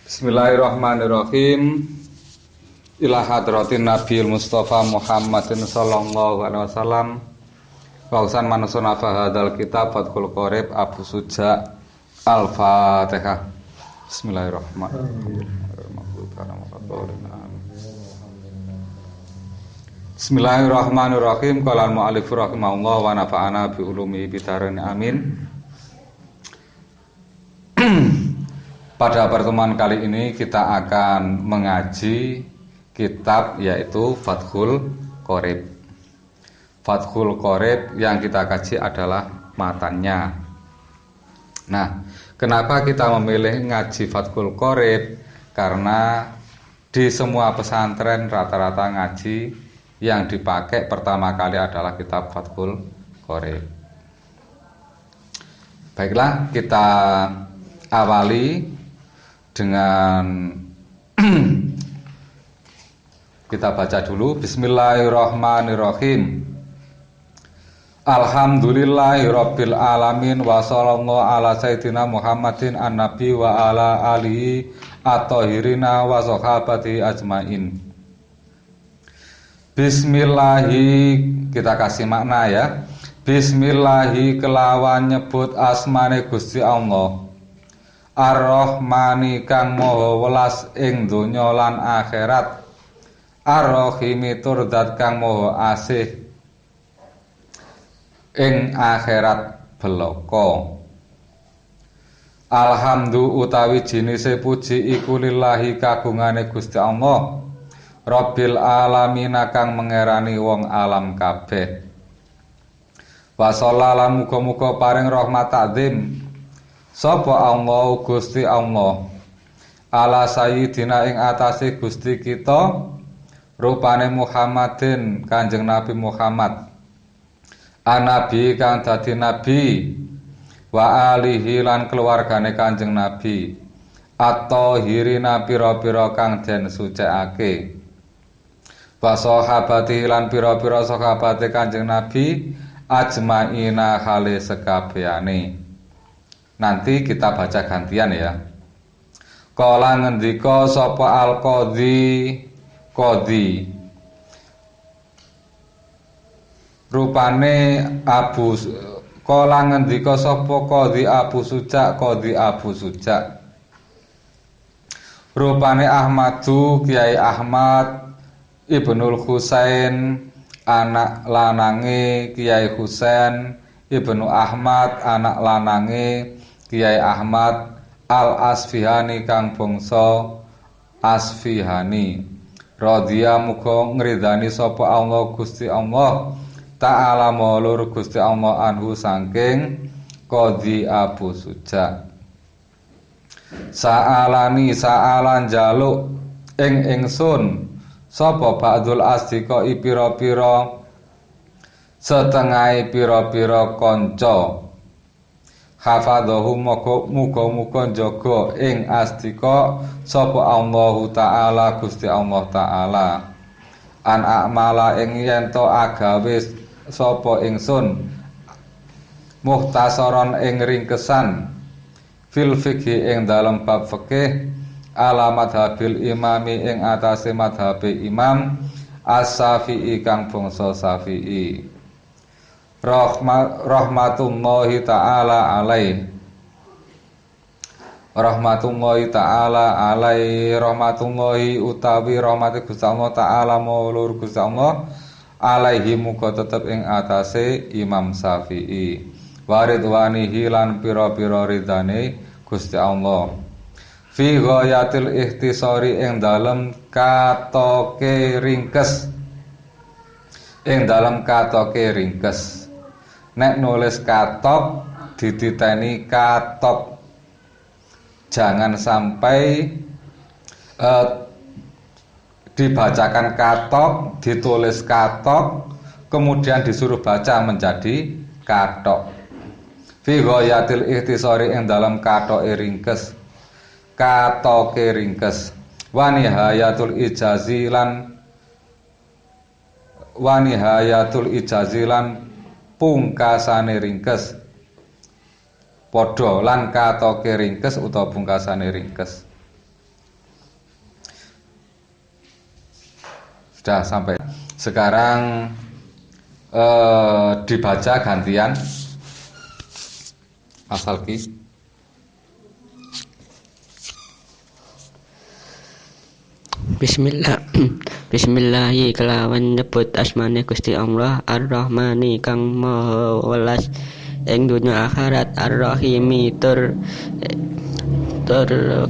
Bismillahirrahmanirrahim. Ila hadratin Nabiyil Mustafa Muhammadin sallallahu alaihi wasallam. Kausan manusun hadzal kitab Fathul Qorib Abu Suja. Al-Fatihah. Bismillahirrahmanirrahim. Bismillahirrahmanirrahim. Qala al-mu'allif rahimahullah wa nafa'ana bi ulumi bidarin amin. Pada pertemuan kali ini kita akan mengaji kitab yaitu Fathul Qorib. Fathul Qorib yang kita kaji adalah matannya. Nah, kenapa kita memilih ngaji Fathul Qorib? Karena di semua pesantren rata-rata ngaji yang dipakai pertama kali adalah kitab Fathul Qorib. Baiklah, kita awali dengan kita baca dulu. Bismillahirrahmanirrahim. Alhamdulillahirabbil alamin wa sallallahu ala sayyidina Muhammadin an-nabi wa ala alihi at-thahirina wa sahabati ajmain. Bismillahi, kita kasih makna ya. Bismillahi kelawan nyebut asmane Gusti Allah. Ar-Rahmani kang maha welas ing donya lan akhirat. Ar-Rahimi tur zat kang maha asih ing akhirat belaka. Alhamdu utawi jinise puji iku lillahi kagungane Gusti Allah. Rabbil alamin kang mengerani wong alam kabeh. Wa sallallahu muga-muga paring rahmat takzim sapa Allah Gusti Allah ala sayyidina ing atase Gusti kita rupane Muhammadin Kanjeng Nabi Muhammad anabi kang dadi nabi wa alihi lan keluargane Kanjeng Nabi at-thahirina pira-pira kang den sucikake wa sahabati lan pira-pira sahabate Kanjeng Nabi ajmaina hale sekabehane. Nanti kita baca gantian ya. Kala ngendika sapa al-qadhi rupane Abu kala ngendika sapa qadhi Abu Suja rupane Ahmadu Kiai Ahmad Ibnul Husain anak lanange Kiai Husain Ibnu Ahmad anak lanange Kiai Ahmad Al-Asfihani kang bangsa Asfihani radhiya muga ngridani sapa Allah Gusti Allah Ta'ala maulur Gusti Allah anhu saking Qadhi Abu Suja. Sa'alan jaluk ing ingsun sapa ba'dul asdiqa pira-pira setengah pira-pira kanca hafadhahu muga-muga jaga ing astika sapa Allah Ta'ala Gusti Allah Ta'ala an a'mala ing yen to agawe sapa ingsun muhtasaron ing ringkesan fil fikhi ing dalem bab fikih ala madhabil imami ing atase madhabe Imam As-Syafi'i kang bangsa Syafi'i. Rahmatullahi ta'ala alaih. Rahmatullahi ta'ala alaih. Rahmatullahi utawi rahmati Gusti Allah ta'ala maulur Gusti Allah alaihi muga tetep ing atase Imam Syafi'i. Waridwanihi lan pira-pira ridane Gusti Allah. Fi ghayatil ihtisari ing dalem katoke ringkes. Ing dalem katoke ringkes. Nek nulis katok dititeni katok. Jangan sampai dibacakan katok, ditulis katok, kemudian disuruh baca menjadi katok. Fi ghayatil ihtisari ing dalam katoke ringkes. Katoke ringkes. Wa nihayatul ijazilan pungkasane ringkes padha lan katoke ringkes utawa pungkasane ringkes. Sudah sampai. Sekarang dibaca gantian Mas Alki. Bismillahi kelawan nyebut asmane Gusti Allah Ar-Rahmani kang maha welas ing dunya akhirat, Ar-Rahimi tur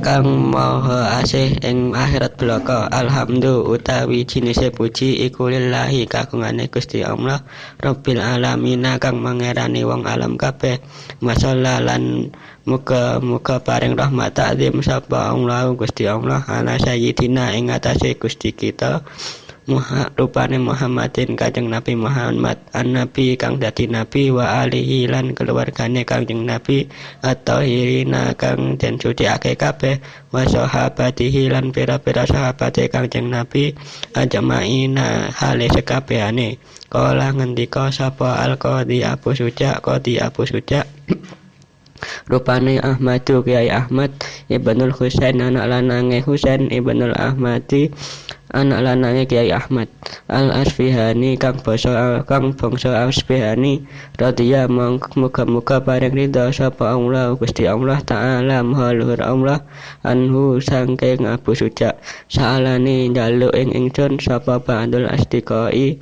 kang maha asih ing akhirat blaka. Alhamdu utawi jinise puji iku lillahi kagungane Gusti Allah Rabbil alamin kang mangerani wong alam kabeh. Masallah lan muga paring rahmat takzim sapa Allah Gusti Allah ala sayyidina ing atase Gusti kita rupane Muhammadin Kanjeng Nabi Muhammad an-nabi kang dadi nabi wa alihi lan keluargane Kanjeng Nabi at-tahirina kang den suciake kabeh wa sahabatihi lan pira-pira sahabate Kanjeng Nabi ajmaina hale sekabehane. Kala ngendika sapa al-Qadhi Abu Suja rupane Ahmadu Kiai Ahmad Ibnul Husain anak lanange Husain Ibnul Ahmadi anak lanange Kiai Ahmad Al-Asfihani kang bangsa Asfihani radhiya muga-muga paring ridha sapa Allah Gusti Allah taala maha luhur Allah anhu saking Abu Suja salane njaluk ing ingsun sapa Ba'dul Asdiqai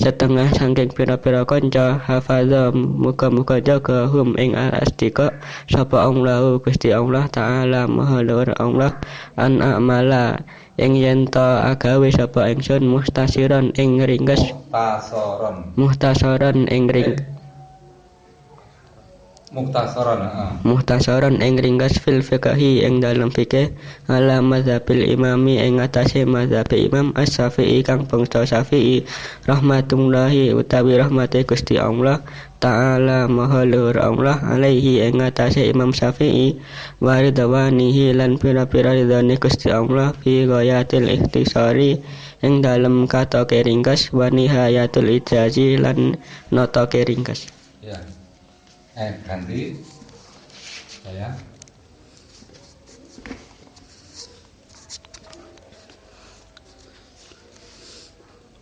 setengah saking pira-pira kanca hafadha muga-muga jaga hum ing al-asdiqa sapa Allah Gusti Allah taala maha luhur Allah an amala ing yen ta agawe sapa ingsun muhtasiron ing ringkes muhtasaron ing ringkes fil fiqhi ing dalem fikih ala mazhabil imami ing atase mazhab Imam Asy-Syafi'i kang bangsa Syafi'i rahmatullahi utawi rahmate Gusti Allah taala maha luhur Allah alaihi ing atase Imam Syafi'i wa ridwanihi lan pira-pira ridane Gusti Allah fi ghayatil ikhtisari ing dalem katoke ringkes wa nihayatul ijazi lan notoke ringkes. Ya. Ganti saya.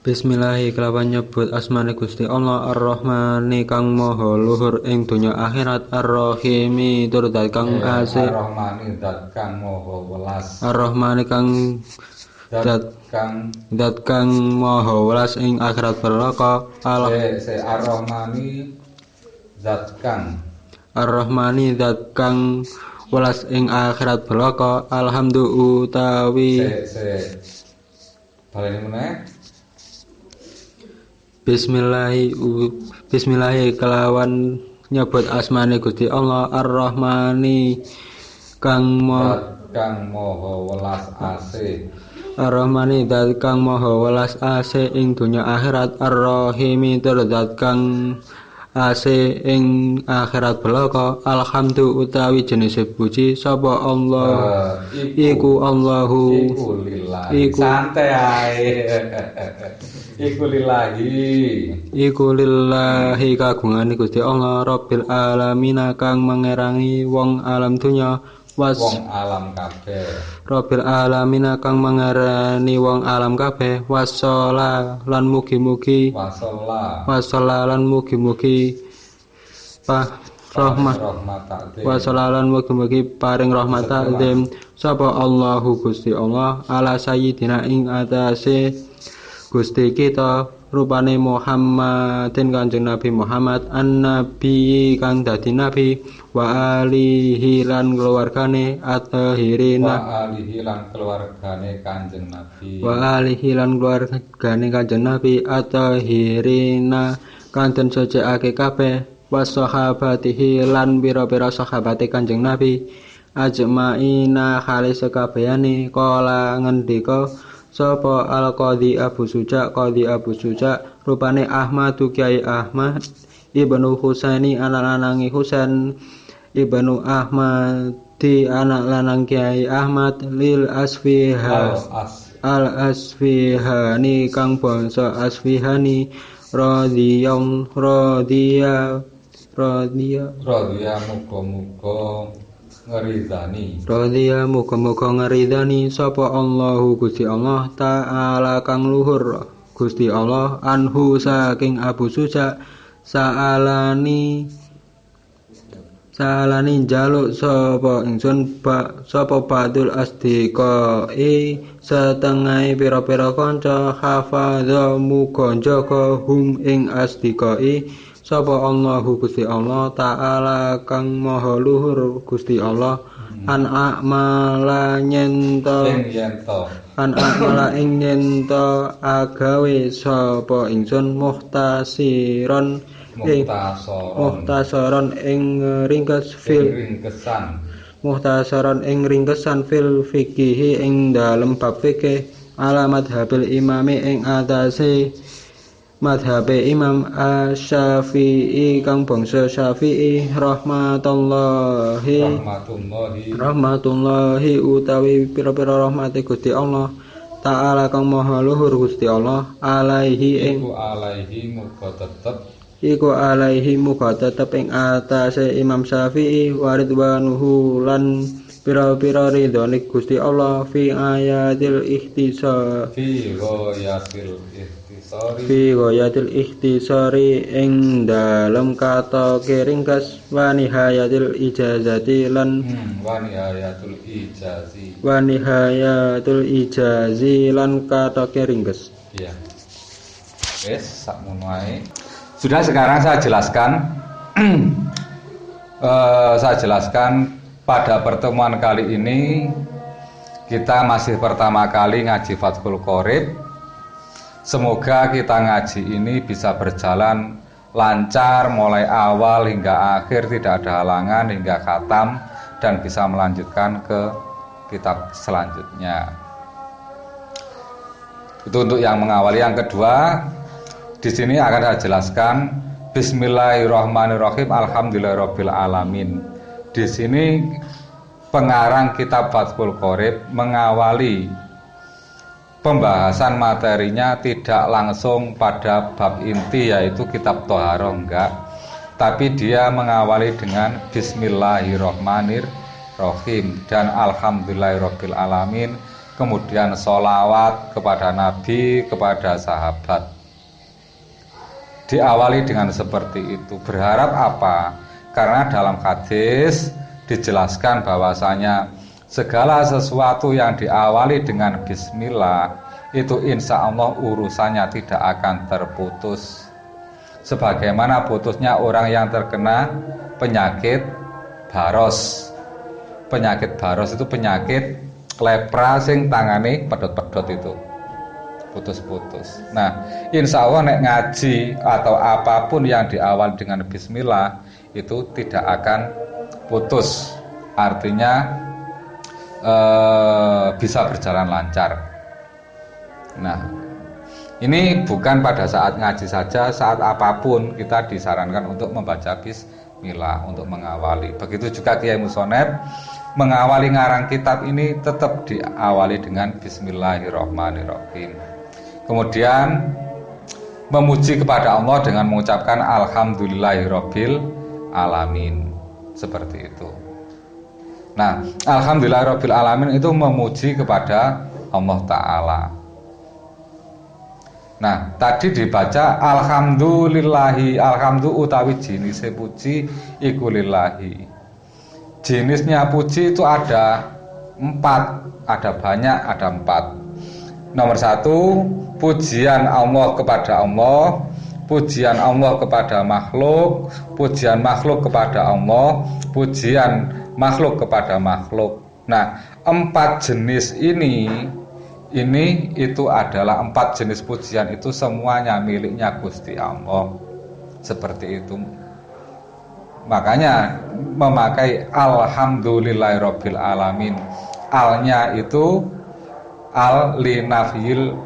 Bismillahi kelawan nyebut asmane Gusti Allah Ar-Rahmani kang maha luhur ing donya akhirat Ar-Rahimi tur dat kang asih Ar-Rahmani dat kang maha welas Ar-Rahmani kang dat kang maha welas ing akhirat neraka Ar-Rahmani zat kang welas ing akhirat belaka. Alhamdu utawi baleni meneh. Bismillahi kelawan nyebut asmane Gusti Allah Ar-Rahmani kang maha welas asih Ar-Rahmani zat kang maha welas asih ing dunya akhirat Ar-Rahimi tur zat kang ase ing akhirat belaka. Alhamdu utawi jenise puji sapa Allah iku Allahu iku santai ae iku lillahi kagungane Gusti Allah Rabbil alamin kang mangerangi wong alam dunya wong alam kabeh Rabbil alamin kang mangerani wong alam kabeh wasala lan mugi-mugi wasala lan mugi-mugi paring rahmat takzim sapa Allahu Gusti Allah ala sayyidina ing atase Gusti kita rupane Muhammadin Kanjeng Nabi Muhammad an-nabi kang dadi nabi wa alihi lan keluargane at-tahirina Kanjeng Nabi at-tahirina kang den suciake kabeh wa sahabatihi lan pira-pira sahabate Kanjeng Nabi ajmaina khali sekabehane kala ngendika sapa al-Qadhi Abu Suja rupane Ahmadu Kiai Ahmad Ibnu Husaini anak lanangi Husain Ibnu Ahmadi anak lanang Kiai Ahmad lil Asfihani kang bangsa Asfihani radhiya ngeridani Radhiya muga-muga ngridani sapa Allahu Gusti Allah taala kang luhur Gusti Allah anhu saking Abu Suja sa'alani njaluk sapa ingsun sapa badul asdiqai setengah pira-pira kanca hafadha muga njaga hum ing asdiqai sapa Allahu Gusti Allah taala kang maha luhur Gusti Allah an a'mala nyento agawe sapa ingsun muhtasaron ing ringkesan fil fikih ing dalem bab fikih alamat habil imami ing atase madhabe Imam Asy-Syafi'i kang bangsa Syafi'i rahmatullahi utawi pira-pira rahmate Gusti Allah taala kang maha luhur Gusti Allah iku alaihi muga tetep ing atase Imam Syafi'i waridwanuhu lan pira-pira ridhone Gusti Allah fi ghayatil ikhtisari ing dalem kata ringkas wa nihayatul ijazi lan kata ringkas. Iya. Wes sakmono ae. Sudah, sekarang saya jelaskan pada pertemuan kali ini kita masih pertama kali ngaji Fathul Qorib. Semoga kita ngaji ini bisa berjalan lancar mulai awal hingga akhir, tidak ada halangan hingga khatam dan bisa melanjutkan ke kitab selanjutnya. Itu untuk yang mengawali. Yang kedua, di sini akan saya jelaskan Bismillahirrahmanirrahim, Alhamdulillahirabbil alamin. Di sini pengarang kitab Fathul Qorib mengawali pembahasan materinya tidak langsung pada bab inti yaitu kitab Thaharah, enggak, tapi dia mengawali dengan Bismillahirrahmanirrahim dan Alhamdulillahirabbil alamin, kemudian sholawat kepada Nabi, kepada sahabat. Diawali dengan seperti itu. Berharap apa? Karena dalam hadis dijelaskan bahwasanya segala sesuatu yang diawali dengan bismillah itu insya Allah urusannya tidak akan terputus. Sebagaimana putusnya orang yang terkena penyakit baros. Penyakit baros itu penyakit lepra sing tangane pedot-pedot itu. Putus-putus. Nah, insya Allah nek ngaji atau apapun yang diawali dengan bismillah itu tidak akan putus. Artinya bisa berjalan lancar. Nah, ini bukan pada saat ngaji saja, saat apapun kita disarankan untuk membaca bismillah untuk mengawali. Begitu juga Kiai Musoneb mengawali ngarang kitab ini tetap diawali dengan bismillahirrahmanirrahim. Kemudian memuji kepada Allah dengan mengucapkan alhamdulillahirabbil alamin. Seperti itu. Nah, alhamdulillahirabbil alamin itu memuji kepada Allah Ta'ala. Nah, tadi dibaca alhamdulillahi, alhamdu utawi jinise puji iku lillahi. Jenisnya puji itu ada 4, ada banyak, ada 4. Nomor 1, pujian Allah kepada Allah, pujian Allah kepada makhluk, pujian makhluk kepada Allah, pujian makhluk kepada makhluk. Nah, 4 jenis ini itu adalah 4 jenis pujian itu semuanya miliknya Gusti Allah. Seperti itu. Makanya memakai alhamdulillahirabbil alamin. Alnya itu al linafil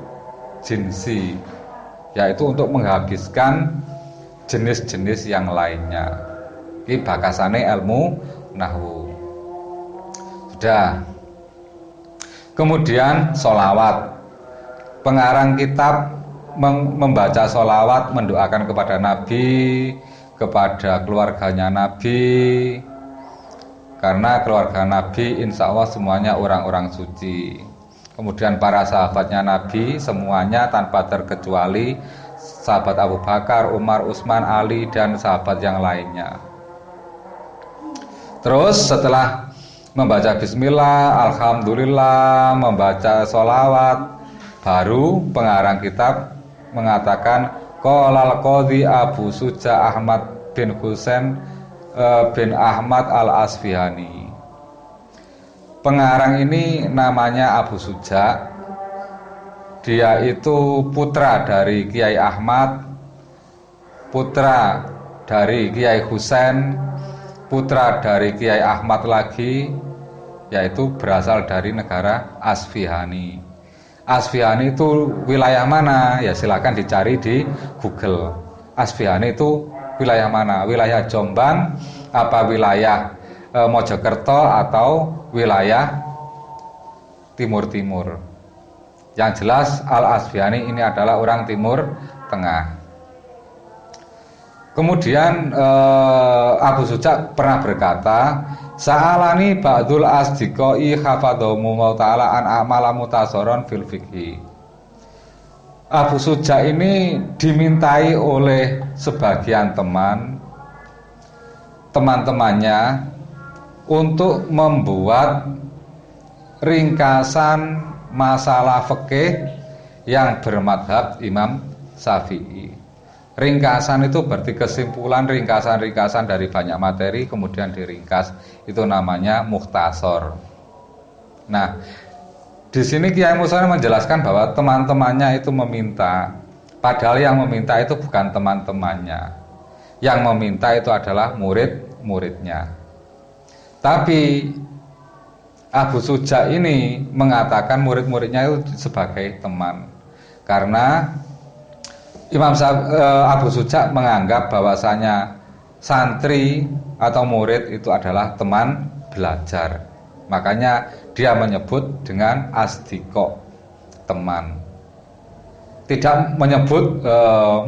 jinsi, yaitu untuk menghabiskan jenis-jenis yang lainnya. Ini bakasane ilmu nahwu. Sudah. Kemudian sholawat. Pengarang kitab membaca sholawat, mendoakan kepada Nabi, kepada keluarganya Nabi, Karena keluarga Nabi insya Allah semuanya orang-orang suci. Kemudian para sahabatnya Nabi semuanya tanpa terkecuali sahabat Abu Bakar, Umar, Utsman, Ali, dan sahabat yang lainnya. Terus setelah membaca bismillah, alhamdulillah, membaca sholawat, baru pengarang kitab mengatakan Qolal Qadhi Abu Suja Ahmad bin Husain bin Ahmad al-Asfihani. Pengarang ini namanya Abu Suja. Dia itu putra dari Kiai Ahmad, putra dari Kiai Husain, putra dari Kiai Ahmad lagi, yaitu berasal dari negara Asfihani. Asfihani itu wilayah mana? Ya silakan dicari di Google. Asfihani itu wilayah mana? Wilayah Jombang, apa wilayah Mojokerto, atau wilayah Timur-Timur? Yang jelas Al-Asfihani ini adalah orang Timur Tengah. Kemudian Abu Suja pernah berkata, Sa'alani ba'dul asdiqai hafadhamu wa ta'ala an a'mala mutasaron fil fiqhi. Abu Suja ini dimintai oleh sebagian teman-temannya untuk membuat ringkasan masalah fikih yang bermadhab Imam Syafi'i. Ringkasan itu berarti kesimpulan, ringkasan-ringkasan dari banyak materi kemudian diringkas, itu namanya mukhtasar. Nah, di sini Kiai Musa menjelaskan bahwa teman-temannya itu meminta, padahal yang meminta itu bukan teman-temannya. Yang meminta itu adalah murid-muridnya. Tapi Abu Suja ini mengatakan murid-muridnya itu sebagai teman. Karena Abu Suja menganggap bahwasanya santri atau murid itu adalah teman belajar. Makanya dia menyebut dengan asdiqo, teman. Tidak menyebut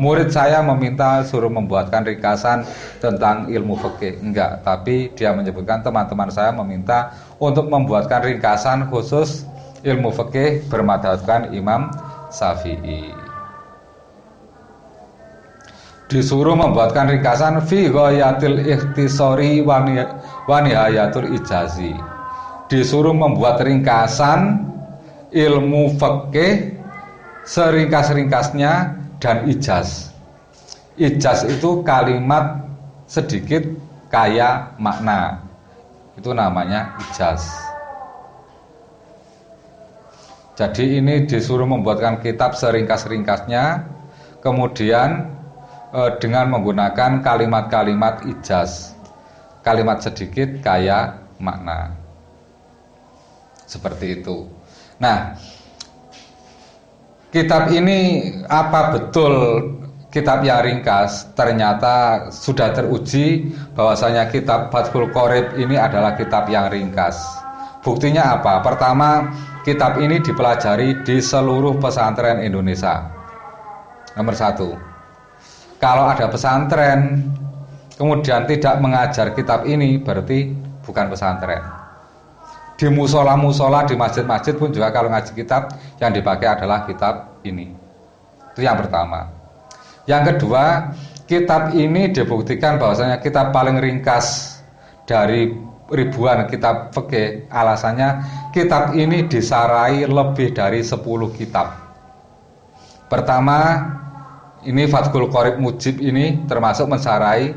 murid saya meminta suruh membuatkan ringkasan tentang ilmu fikih, enggak. Tapi dia menyebutkan teman-teman saya meminta untuk membuatkan ringkasan khusus ilmu fikih bermadhabkan Imam Syafi'i. Disuruh membuatkan ringkasan fi ghayatil ikhtisari wa nihayatul ijazi. Disuruh membuat ringkasan ilmu fikih seringkas-ringkasnya dan ijaz. Ijaz itu kalimat sedikit kaya makna. Itu namanya ijaz. Jadi ini disuruh membuatkan kitab seringkas-ringkasnya, kemudian dengan menggunakan kalimat-kalimat ijaz. Kalimat sedikit kaya makna. Seperti itu. Nah, kitab ini apa betul kitab yang ringkas? Ternyata sudah teruji bahwasanya kitab Fathul Qorib ini adalah kitab yang ringkas. Buktinya apa? Pertama, kitab ini dipelajari di seluruh pesantren Indonesia. Nomor 1. Kalau ada pesantren kemudian tidak mengajar kitab ini, berarti bukan pesantren. Di musola-musola, di masjid-masjid pun juga kalau ngaji kitab yang dipakai adalah kitab ini. Itu yang pertama. Yang kedua, kitab ini dibuktikan bahwasanya kitab paling ringkas dari ribuan kitab fikih. Alasannya kitab ini disarai lebih dari 10 kitab. Pertama, ini Fathul Qorib Mujib ini termasuk mensarai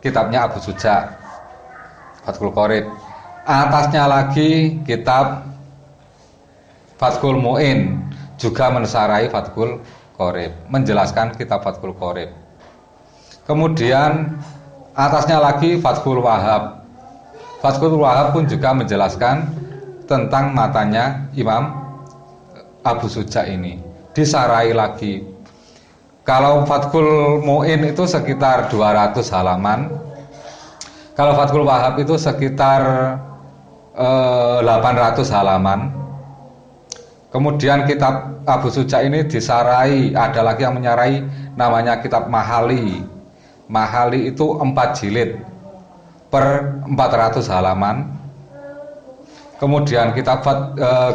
kitabnya Abu Suja, Fathul Qorib. Atasnya lagi kitab Fathul Mu'in juga mensarai Fathul Qorib, menjelaskan kitab Fathul Qorib. Kemudian atasnya lagi Fathul Wahab. Fathul Wahab pun juga menjelaskan tentang matanya Imam Abu Suja ini. Disarai lagi. Kalau Fathul Mu'in itu sekitar 200 halaman. Kalau Fathul Wahab itu sekitar 800 halaman. Kemudian kitab Abu Suja ini disarai, ada lagi yang menyarai namanya kitab Mahali. Mahali itu 4 jilid. per 400 halaman. Kemudian kitab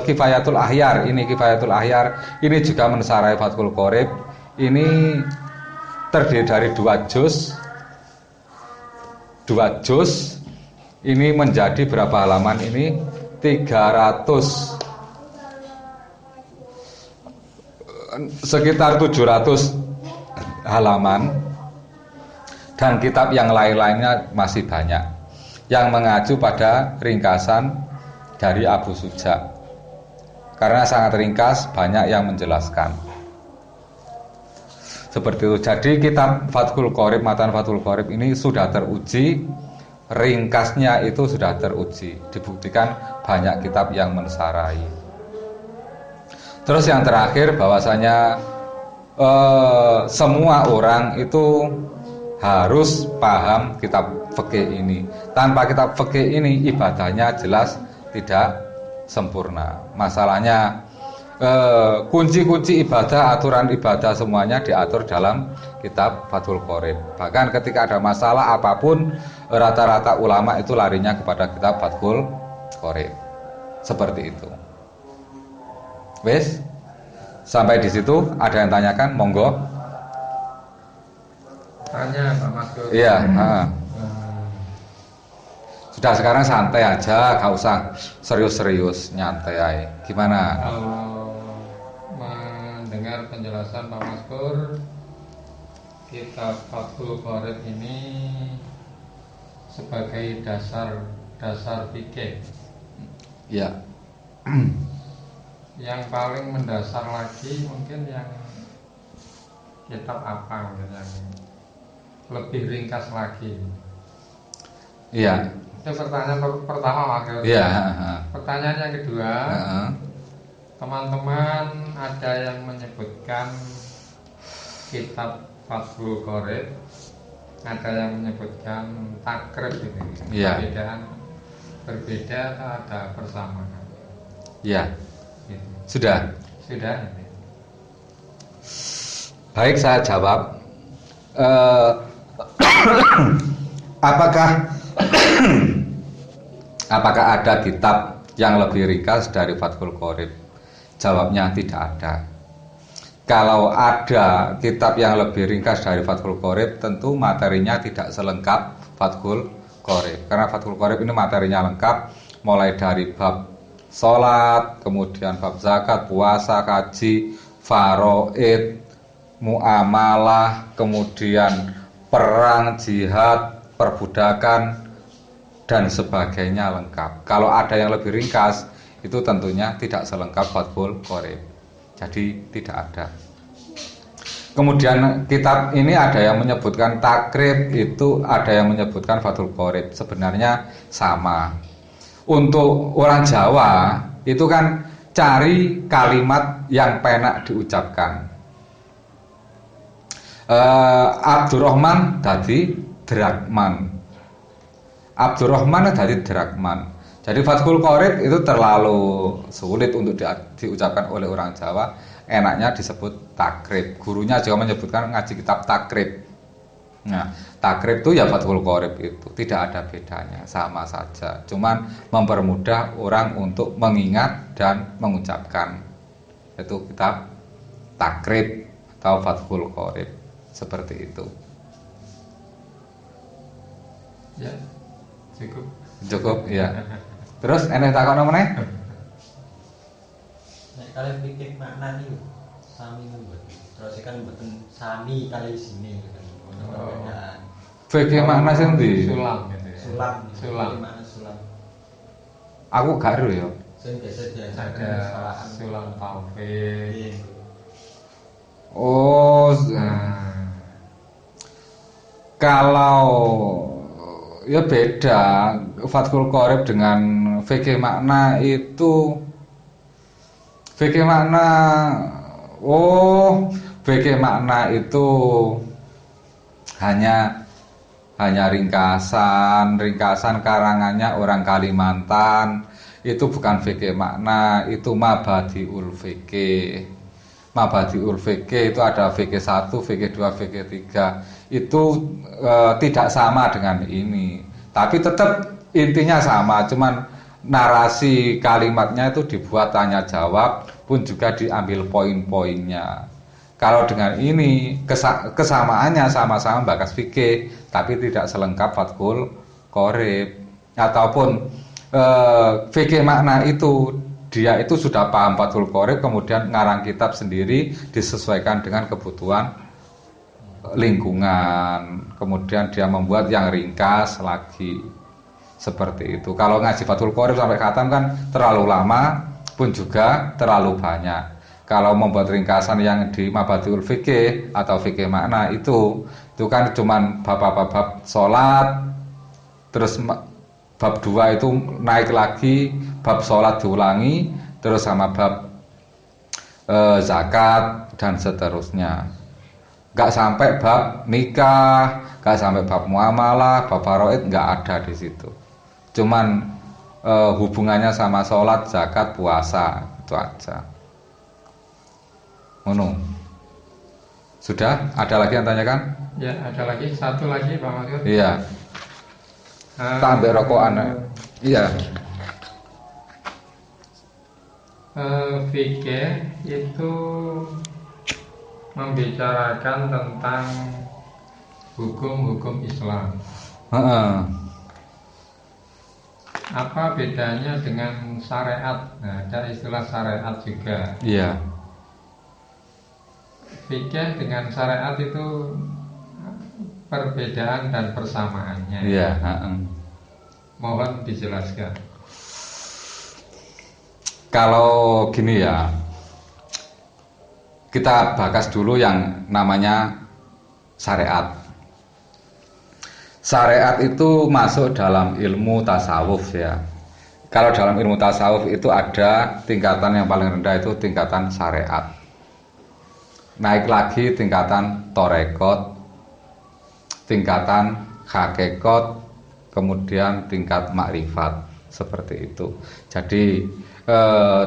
Kifayatul Ahyar, ini Kifayatul Ahyar, ini juga mensarai Fathul Qorib. Ini terdiri dari 2 juz. 2 juz. Ini menjadi berapa halaman ini? 300, sekitar 700 halaman. Dan kitab yang lain-lainnya masih banyak yang mengacu pada ringkasan dari Abu Suja. Karena sangat ringkas, banyak yang menjelaskan. Seperti itu. Jadi kitab Fathul Qorib, matan Fathul Qorib ini sudah teruji, ringkasnya itu sudah teruji, dibuktikan banyak kitab yang mensarai. Terus yang terakhir bahwasanya semua orang itu harus paham kitab fikih ini. Tanpa kitab fikih ini ibadahnya jelas tidak sempurna. Masalahnya kunci-kunci ibadah, aturan ibadah semuanya diatur dalam kitab Fathul Qorib. Bahkan ketika ada masalah apapun, rata-rata ulama itu larinya kepada kitab Fathul Qorib. Seperti itu. Wes, sampai di situ ada yang tanyakan, monggo. Tanya Pak Mas Gur. Iya. Sudah sekarang santai aja, gak usah serius-serius, nyantai aja. Gimana? Kalau mendengar penjelasan Pak Mas Gur, kitab Fathul Qorib ini sebagai dasar fikih. Ya. Yang paling mendasar lagi mungkin yang kitab apa mungkin yang lebih ringkas lagi. Iya. Itu pertanyaan pertama Mas. Iya. Pertanyaan yang kedua, teman-teman ada yang menyebutkan kitab Fathul Qorib, ada yang menyebutkan takrib ini. Iya. Berbeda atau ada persamaan? Iya. Gitu. Sudah. Sudah. Baik, saya jawab. Apakah ada kitab yang lebih ringkas dari Fathul Qorib? Jawabnya tidak ada. Kalau ada kitab yang lebih ringkas dari Fathul Qorib, tentu materinya tidak selengkap Fathul Qorib. Karena Fathul Qorib ini materinya lengkap, mulai dari bab sholat, kemudian bab zakat, puasa, haji, faraid, muamalah, kemudian perang, jihad, perbudakan, dan sebagainya lengkap. Kalau ada yang lebih ringkas, itu tentunya tidak selengkap Fathul Qorib. Jadi tidak ada. Kemudian kitab ini ada yang menyebutkan takrib, itu ada yang menyebutkan Fathul Qorib. Sebenarnya sama. Untuk orang Jawa itu kan cari kalimat yang penak diucapkan. Abdurrahman tadi Drakman. Abdurrahman tadi Drakman. Jadi Fathul Qorib itu terlalu sulit untuk diucapkan oleh orang Jawa. Enaknya disebut takrib. Gurunya juga menyebutkan ngaji kitab takrib. Nah, takrib itu ya Fathul Qorib itu tidak ada bedanya, sama saja. Cuman mempermudah orang untuk mengingat dan mengucapkan. Itu kitab takrib atau Fathul Qorib. Seperti itu. Ya, cukup. Cukup, ya. Terus enek takon apa meneh? Nek kalian pikir makna nih sami mboten. Terus kan mboten sami kali sini kan. Perbedaan. Fikih makna sing ndi? Sulam gitu ya. Sulam. Sulam. Makna sulam. Aku gak ero ya. Sing biasa diajarkan Ada kesalahan. sulam taufik. Iya. Oh, kalau ya beda Fathul Qorib dengan fikih makna itu. Fikih makna, fikih makna itu hanya ringkasan karangannya orang Kalimantan. Itu bukan fikih makna, itu mabadiul fikih. Mabadiul fikih itu ada fikih 1, fikih 2, fikih 3. Itu tidak sama dengan ini. Tapi tetap intinya sama, cuman narasi kalimatnya itu dibuat tanya jawab pun juga diambil poin-poinnya. Kalau dengan ini kesamaannya sama-sama bakas fikih, tapi tidak selengkap Fathul Qorib. Ataupun fikih makna itu dia itu sudah paham Fathul Qorib, kemudian ngarang kitab sendiri disesuaikan dengan kebutuhan lingkungan, kemudian dia membuat yang ringkas lagi. Seperti itu. Kalau ngaji Fathul Qorib sampai khatam kan terlalu lama pun juga terlalu banyak. Kalau membuat ringkasan yang di Mabadiul Fikih atau fikih makna itu kan cuman bab-bab sholat, terus bab 2 itu naik lagi, bab sholat diulangi, terus sama bab zakat dan seterusnya. Gak sampai bab nikah, gak sampai bab muamalah, bab faraid, gak ada di situ. Cuman hubungannya sama sholat, zakat, puasa, itu aja. Sudah? Ada lagi yang tanyakan? Ya, ada lagi, satu lagi Pak Maksud. Iya. Tambah rokokan. Iya. Fikih itu membicarakan tentang hukum-hukum Islam. Apa bedanya dengan syariat? Nah, ada istilah syariat juga. Iya. Fikih dengan syariat itu perbedaan dan persamaannya. Iya. Mohon dijelaskan. Kalau gini ya, kita bahas dulu yang namanya syariat. Syariat itu masuk dalam ilmu tasawuf ya. Kalau dalam ilmu tasawuf itu ada tingkatan yang paling rendah itu tingkatan syariat. Naik lagi tingkatan torekot, tingkatan hakekot, kemudian tingkat makrifat, seperti itu. Jadi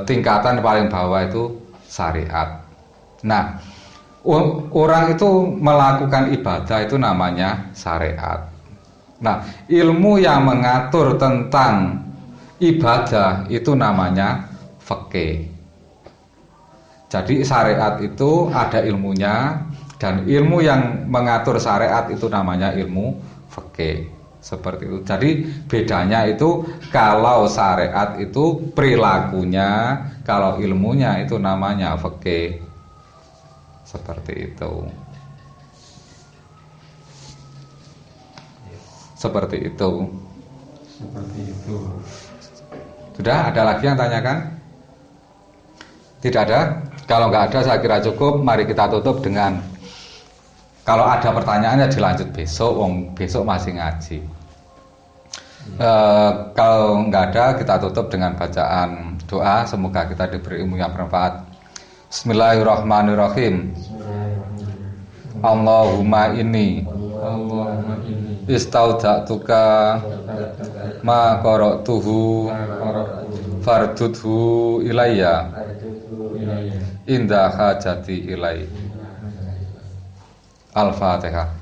tingkatan paling bawah itu syariat. Nah, orang itu melakukan ibadah itu namanya syariat. Nah, ilmu yang mengatur tentang ibadah itu namanya fikih. Jadi syariat itu ada ilmunya, dan ilmu yang mengatur syariat itu namanya ilmu fikih. Seperti itu. Jadi bedanya itu kalau syariat itu perilakunya, kalau ilmunya itu namanya fikih. Seperti itu. Seperti itu. Seperti itu. Sudah, ada lagi yang tanyakan? Tidak ada? Kalau nggak ada saya kira cukup. Mari kita tutup dengan, kalau ada pertanyaannya dilanjut besok. Besok masih ngaji. Kalau nggak ada, kita tutup dengan bacaan doa. Semoga kita diberi ilmu yang bermanfaat. Bismillahirrahmanirrahim. Allahumma inni istauda'tuka ma qara'tuhu fardudhu ilayya inda hajati ilai. Al-Fatihah.